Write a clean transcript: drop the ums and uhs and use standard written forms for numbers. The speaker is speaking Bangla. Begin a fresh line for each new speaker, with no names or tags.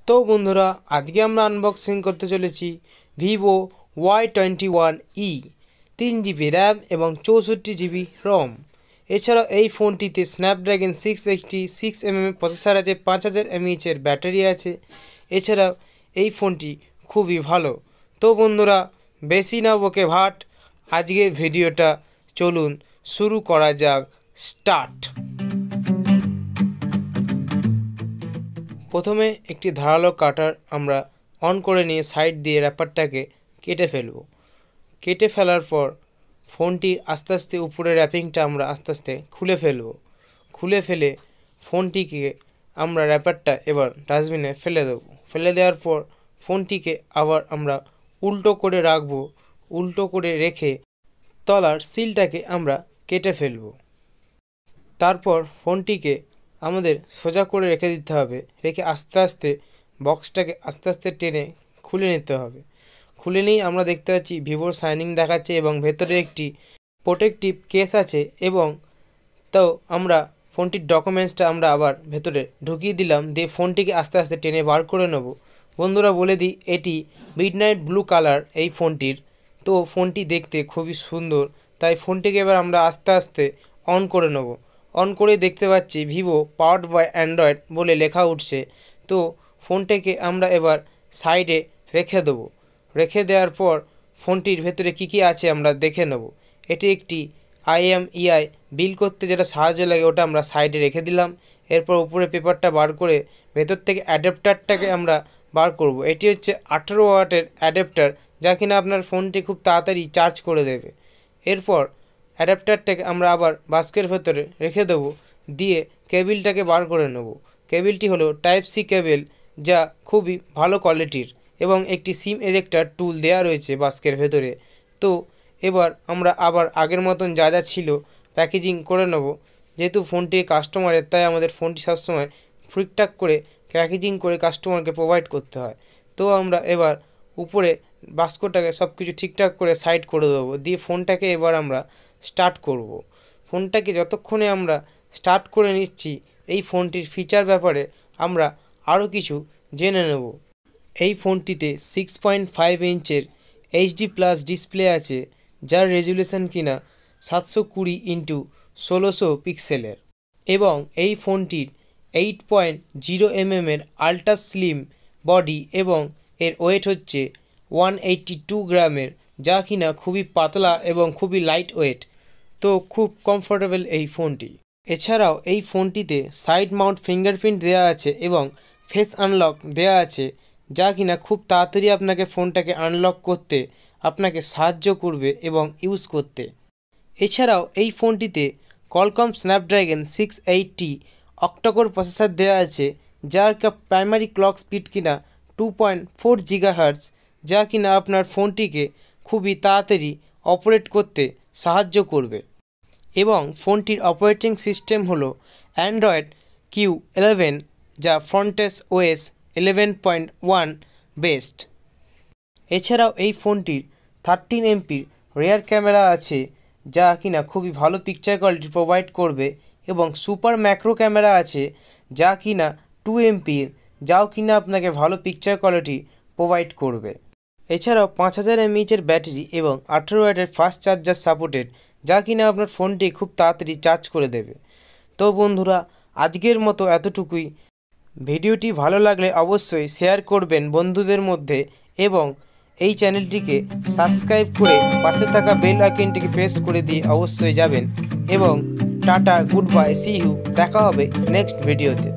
তো বন্ধুরা আজকে আমরা আনবক্সিং করতে চলেছি ভিভো Y21e 3GB র্যাম এবং 64GB রম। এছাড়াও এই ফোনটিতে স্ন্যাপড্রাগন 680 6mm প্রসেসর আছে, 5000 mAh এর ব্যাটারি আছে। এছাড়াও এই ফোনটি খুবই ভালো। তো বন্ধুরা বেশি না বকে ভাট, আজকের ভিডিওটা চলুন শুরু করা যাক। স্টার্ট। প্রথমে একটি ধারালো কাটার আমরা অন করে নিয়ে সাইড দিয়ে র্যাপারটাকে কেটে ফেলব। কেটে ফেলার পর ফোনটি আস্তে আস্তে উপরে র্যাপিংটা আমরা আস্তে আস্তে খুলে ফেলব। খুলে ফেলে ফোনটিকে আমরা র্যাপারটা এবার ডাস্টবিনে ফেলে দেবো। ফেলে দেওয়ার পর ফোনটিকে আবার আমরা উল্টো করে রাখবো। উল্টো করে রেখে তলার সিলটাকে আমরা কেটে ফেলব। তারপর ফোনটিকে আমাদের সোজা করে রেখে দিতে হবে। রেখে আস্তে আস্তে বক্সটাকে আস্তে আস্তে টেনে খুলে নিতে হবে। খুলে নিয়ে আমরা দেখতে পাচ্ছি ভিভোর সাইনিং দেখাচ্ছে এবং ভেতরে একটি প্রোটেক্টিভ কেস আছে। এবং তো আমরা ফোনটির ডকুমেন্টসটা আমরা আবার ভেতরে ঢুকিয়ে দিলাম, দিয়ে ফোনটিকে আস্তে আস্তে টেনে বার করে নেব। বন্ধুরা বলে দিই, এটি মিডনাইট ব্লু কালার এই ফোনটির। তো ফোনটি দেখতে খুবই সুন্দর, তাই ফোনটিকে এবার আমরা আস্তে আস্তে অন করে নেব। অন করে দেখতে পাচ্ছি ভিভো পাওয়ার্ড বাই অ্যান্ড্রয়েড বলে লেখা উঠছে। তো ফোনটাকে আমরা এবার সাইডে রেখে দেবো। রেখে দেওয়ার পর ফোনটির ভেতরে কী আছে আমরা দেখে নেব। এটি একটি IMEI বিল করতে যেটা সাহায্য লাগে, ওটা আমরা সাইডে রেখে দিলাম। এরপর উপরে পেপারটা বার করে ভেতর থেকে অ্যাডাপ্টারটাকে আমরা বার করব। এটি হচ্ছে 18 ওয়াটের অ্যাডাপ্টার, যা কিনা আপনার ফোনটি খুব তাড়াতাড়ি চার্জ করে দেবে। এরপর অ্যাডাপ্টারটাকে আমরা আবার বাস্কের ভেতরে রেখে দেবো, দিয়ে কেবিলটাকে বার করে নেব। কেবিলটি হলো টাইপ সি কেবিল, যা খুবই ভালো কোয়ালিটির, এবং একটি সিম এজেক্টার টুল দেওয়া রয়েছে বাস্কের ভেতরে। তো এবার আমরা আবার আগের মতন যা যা ছিল প্যাকেজিং করে নেব। যেহেতু ফোনটি কাস্টমারের, তাই আমাদের ফোনটি সবসময় ঠিকঠাক করে প্যাকেজিং করে কাস্টমারকে প্রোভাইড করতে হয়। তো আমরা এবার উপরে বাস্কটাকে সব কিছু ঠিকঠাক করে সাইড করে দেবো, দিয়ে ফোনটাকে এবার আমরা স্টার্ট করব। ফোনটাকে যতক্ষণে আমরা স্টার্ট করে নিচ্ছি, এই ফোনটির ফিচার ব্যাপারে আমরা আরও কিছু জেনে নেব। এই ফোনটিতে 6.5 ইঞ্চের HD+ ডিসপ্লে আছে, যার রেজুলেশন কিনা 720x1600 পিক্সেলের। এবং এই ফোনটির 8.0mm এর আল্ট্রা স্লিম বডি এবং এর ওয়েট হচ্ছে 182 গ্রামের, যা কিনা খুবই পাতলা এবং খুবই লাইট ওয়েট। তো খুব কমফোর্টেবল এই ফোনটি। এছাড়াও এই ফোনটিতে সাইড মাউন্ট ফিঙ্গারপ্রিন্ট দেওয়া আছে এবং ফেস আনলক দেওয়া আছে, যা কিনা খুব তাড়াতাড়ি আপনাকে ফোনটাকে আনলক করতে আপনাকে সাহায্য করবে এবং ইউজ করতে। এছাড়াও এই ফোনটিতে Qualcomm Snapdragon 680 octa-core প্রসেসর দেওয়া আছে, যার প্রাইমারি ক্লক স্পিড কিনা 2.4 GHz, যা কিনা আপনার ফোনটিকে খুবই তাড়াতাড়ি অপারেট করতে সাহায্য করবে। এবং ফোনটির অপারেটিং সিস্টেম হলো অ্যান্ড্রয়েড Q11, যা ফ্রন্টেস OS 11.1 বেসড। এছাড়াও এই ফোনটির 13 MP রিয়ার ক্যামেরা আছে, যা কিনা খুবই ভালো পিকচার কোয়ালিটি প্রোভাইড করবে। এবং সুপার ম্যাক্রো ক্যামেরা আছে, যা কিনা 2 MP, যাও কিনা আপনাকে ভালো পিকচার কোয়ালিটি প্রোভাইড করবে। এছাড়াও 5000 mAh এর ব্যাটারি এবং 18 ওয়াটের ফাস্ট চার্জার সাপোর্টেড, যা কিনা আপনার ফোনটি খুব তাড়াতাড়ি চার্জ করে দেবে। তো বন্ধুরা আজকের মতো এতটুকুই। ভিডিওটি ভালো লাগলে অবশ্যই শেয়ার করবেন বন্ধুদের মধ্যে, এবং এই চ্যানেলটিকে সাবস্ক্রাইব করে পাশে থাকা বেল আইকনটিকে প্রেস করে দিয়ে অবশ্যই যাবেন। এবং tata, good bye, see you, দেখা হবে নেক্সট ভিডিওতে।